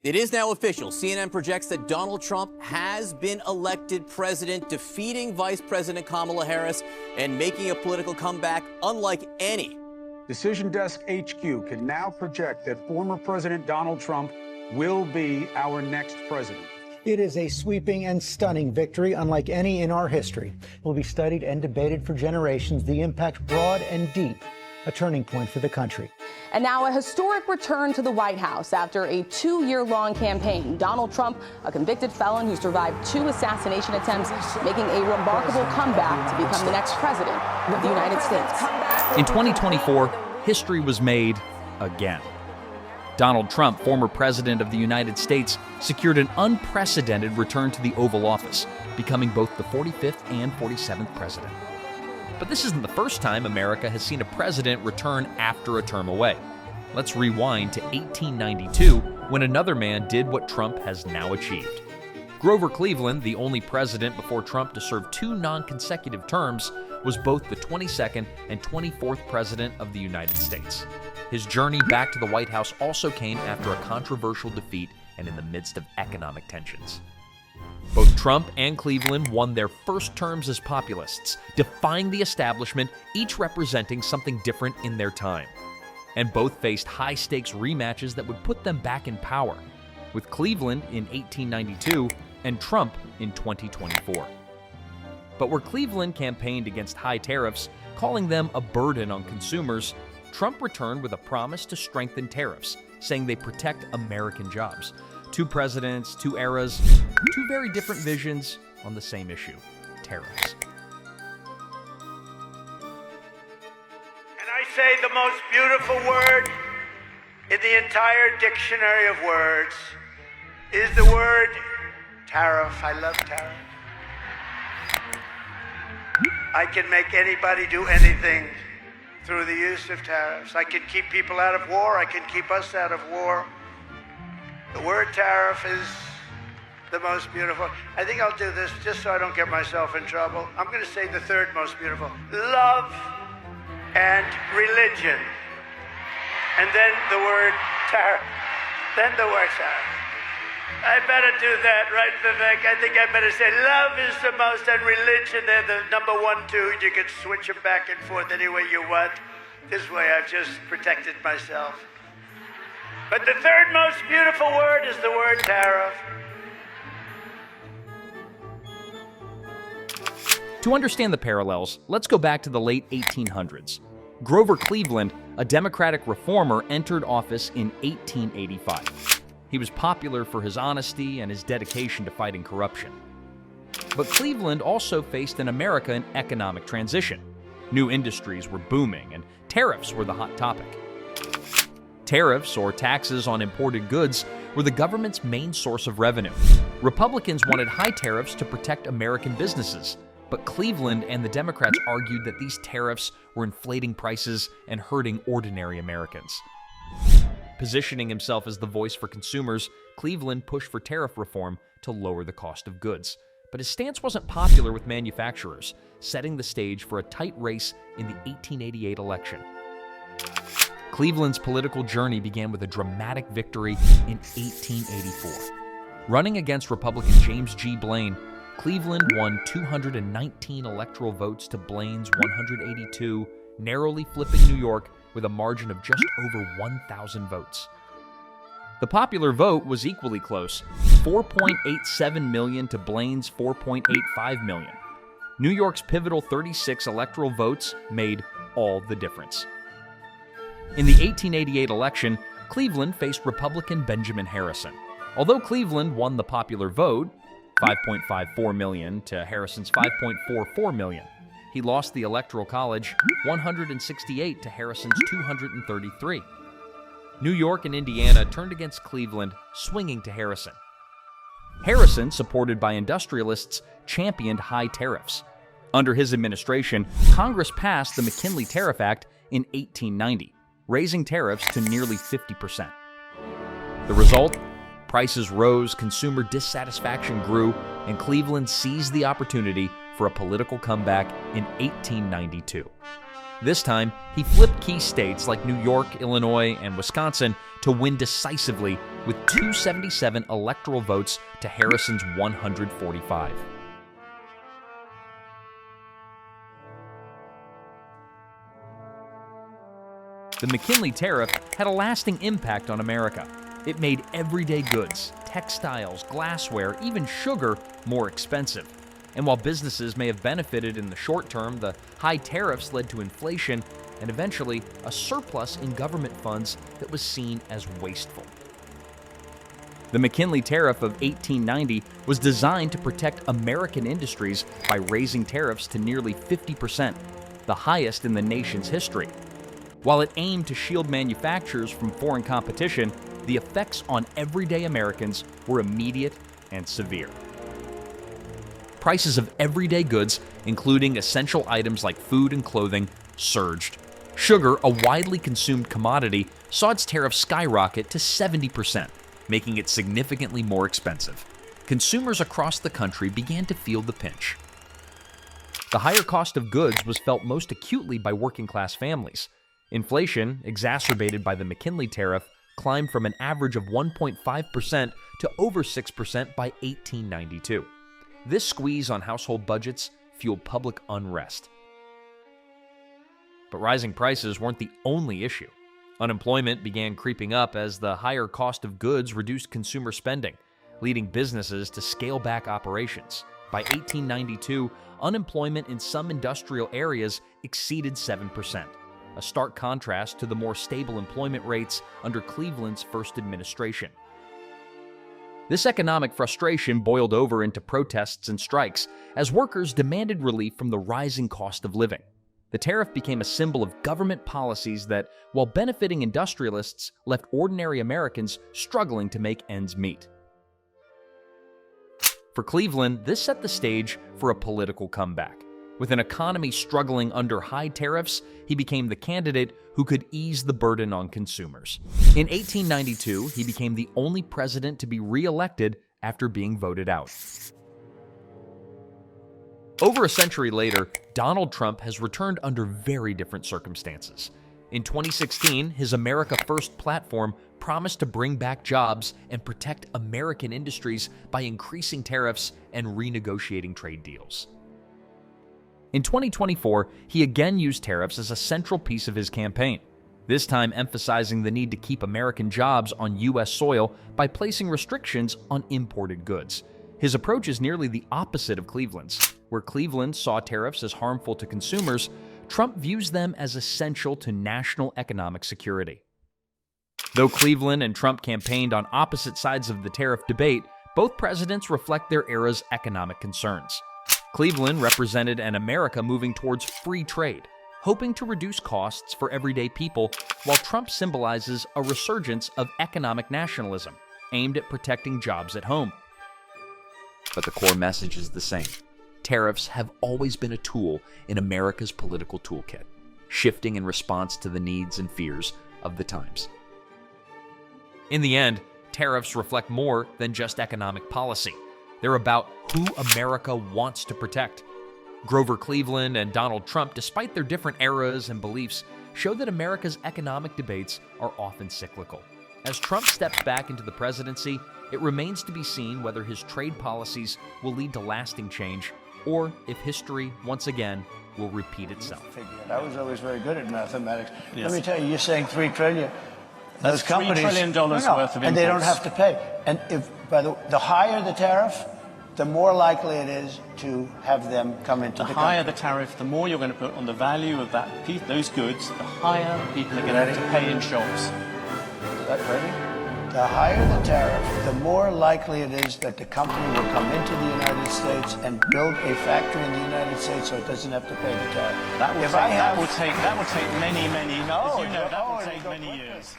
It is now official. CNN projects that Donald Trump has been elected president, defeating Vice President Kamala Harris and making a political comeback unlike any. Decision Desk HQ can now project that former President Donald Trump will be our next president. It is a sweeping and stunning victory unlike any in our history. It will be studied and debated for generations, the impact broad and deep, a turning point for the country. And now a historic return to the White House after a 2-year-long campaign. Donald Trump, a convicted felon who survived 2 assassination attempts, making a remarkable comeback to become the next president of the United States. In 2024, history was made again. Donald Trump, former president of the United States, secured an unprecedented return to the Oval Office, becoming both the 45th and 47th president. But this isn't the first time America has seen a president return after a term away. Let's rewind to 1892, when another man did what Trump has now achieved. Grover Cleveland, the only president before Trump to serve 2 non-consecutive terms, was both the 22nd and 24th president of the United States. His journey back to the White House also came after a controversial defeat and in the midst of economic tensions. Both Trump and Cleveland won their first terms as populists, defying the establishment, each representing something different in their time. And both faced high-stakes rematches that would put them back in power, with Cleveland in 1892 and Trump in 2024. But where Cleveland campaigned against high tariffs, calling them a burden on consumers, Trump returned with a promise to strengthen tariffs, saying they protect American jobs. 2 presidents, 2 eras, 2 very different visions on the same issue, tariffs. And I say the most beautiful word in the entire dictionary of words is the word tariff. I love tariff. I can make anybody do anything through the use of tariffs. I can keep people out of war. I can keep us out of war. The word tariff is the most beautiful. I think I'll do this just so I don't get myself in trouble. I'm going to say the third most beautiful. Love and religion. And then the word tariff. Then the word tariff. I better do that, right, Vivek? I think I better say love is the most and religion, they're the number 1, 2. You can switch them back and forth any way you want. This way I've just protected myself. But the third most beautiful word is the word tariff. To understand the parallels, let's go back to the late 1800s. Grover Cleveland, a Democratic reformer, entered office in 1885. He was popular for his honesty and his dedication to fighting corruption. But Cleveland also faced in America an economic transition. New industries were booming, and tariffs were the hot topic. Tariffs, or taxes on imported goods, were the government's main source of revenue. Republicans wanted high tariffs to protect American businesses, but Cleveland and the Democrats argued that these tariffs were inflating prices and hurting ordinary Americans. Positioning himself as the voice for consumers, Cleveland pushed for tariff reform to lower the cost of goods. But his stance wasn't popular with manufacturers, setting the stage for a tight race in the 1888 election. Cleveland's political journey began with a dramatic victory in 1884. Running against Republican James G. Blaine, Cleveland won 219 electoral votes to Blaine's 182, narrowly flipping New York with a margin of just over 1,000 votes. The popular vote was equally close, 4.87 million to Blaine's 4.85 million. New York's pivotal 36 electoral votes made all the difference. In the 1888 election, Cleveland faced Republican Benjamin Harrison. Although Cleveland won the popular vote, 5.54 million to Harrison's 5.44 million, he lost the Electoral College 168 to Harrison's 233. New York and Indiana turned against Cleveland, swinging to Harrison. Harrison, supported by industrialists, championed high tariffs. Under his administration, Congress passed the McKinley Tariff Act in 1890, raising tariffs to nearly 50%. The result? Prices rose, consumer dissatisfaction grew, and Cleveland seized the opportunity for a political comeback in 1892. This time, he flipped key states like New York, Illinois, and Wisconsin to win decisively with 277 electoral votes to Harrison's 145. The McKinley Tariff had a lasting impact on America. It made everyday goods, textiles, glassware, even sugar more expensive. And while businesses may have benefited in the short term, the high tariffs led to inflation and eventually a surplus in government funds that was seen as wasteful. The McKinley Tariff of 1890 was designed to protect American industries by raising tariffs to nearly 50%, the highest in the nation's history. While it aimed to shield manufacturers from foreign competition, the effects on everyday Americans were immediate and severe. Prices of everyday goods, including essential items like food and clothing, surged. Sugar, a widely consumed commodity, saw its tariff skyrocket to 70%, making it significantly more expensive. Consumers across the country began to feel the pinch. The higher cost of goods was felt most acutely by working-class families. Inflation, exacerbated by the McKinley Tariff, climbed from an average of 1.5% to over 6% by 1892. This squeeze on household budgets fueled public unrest. But rising prices weren't the only issue. Unemployment began creeping up as the higher cost of goods reduced consumer spending, leading businesses to scale back operations. By 1892, unemployment in some industrial areas exceeded 7%. A stark contrast to the more stable employment rates under Cleveland's first administration. This economic frustration boiled over into protests and strikes as workers demanded relief from the rising cost of living. The tariff became a symbol of government policies that, while benefiting industrialists, left ordinary Americans struggling to make ends meet. For Cleveland, this set the stage for a political comeback. With an economy struggling under high tariffs, he became the candidate who could ease the burden on consumers. In 1892, he became the only president to be re-elected after being voted out. Over a century later, Donald Trump has returned under very different circumstances. In 2016, his America First platform promised to bring back jobs and protect American industries by increasing tariffs and renegotiating trade deals. In 2024, he again used tariffs as a central piece of his campaign, this time emphasizing the need to keep American jobs on U.S. soil by placing restrictions on imported goods. His approach is nearly the opposite of Cleveland's. Where Cleveland saw tariffs as harmful to consumers, Trump views them as essential to national economic security. Though Cleveland and Trump campaigned on opposite sides of the tariff debate, both presidents reflect their era's economic concerns. Cleveland represented an America moving towards free trade, hoping to reduce costs for everyday people, while Trump symbolizes a resurgence of economic nationalism, aimed at protecting jobs at home. But the core message is the same. Tariffs have always been a tool in America's political toolkit, shifting in response to the needs and fears of the times. In the end, tariffs reflect more than just economic policy. They're about who America wants to protect. Grover Cleveland and Donald Trump, despite their different eras and beliefs, show that America's economic debates are often cyclical. As Trump steps back into the presidency, it remains to be seen whether his trade policies will lead to lasting change or if history, once again, will repeat itself. I was always very good at mathematics. Yes. Let me tell you, you're saying $3 trillion. That's $3 trillion worth of imports. And they don't have to pay. And if the higher the tariff, the more likely it is to have them come into the country. The higher the tariff, the more you're going to put on the value of those goods, the higher people are going to have to pay in shops. Is that ready? The higher the tariff, the more likely it is that the company will come into the United States and build a factory in the United States so it doesn't have to pay the tariff. That will take many, many, as you know, that will take many years.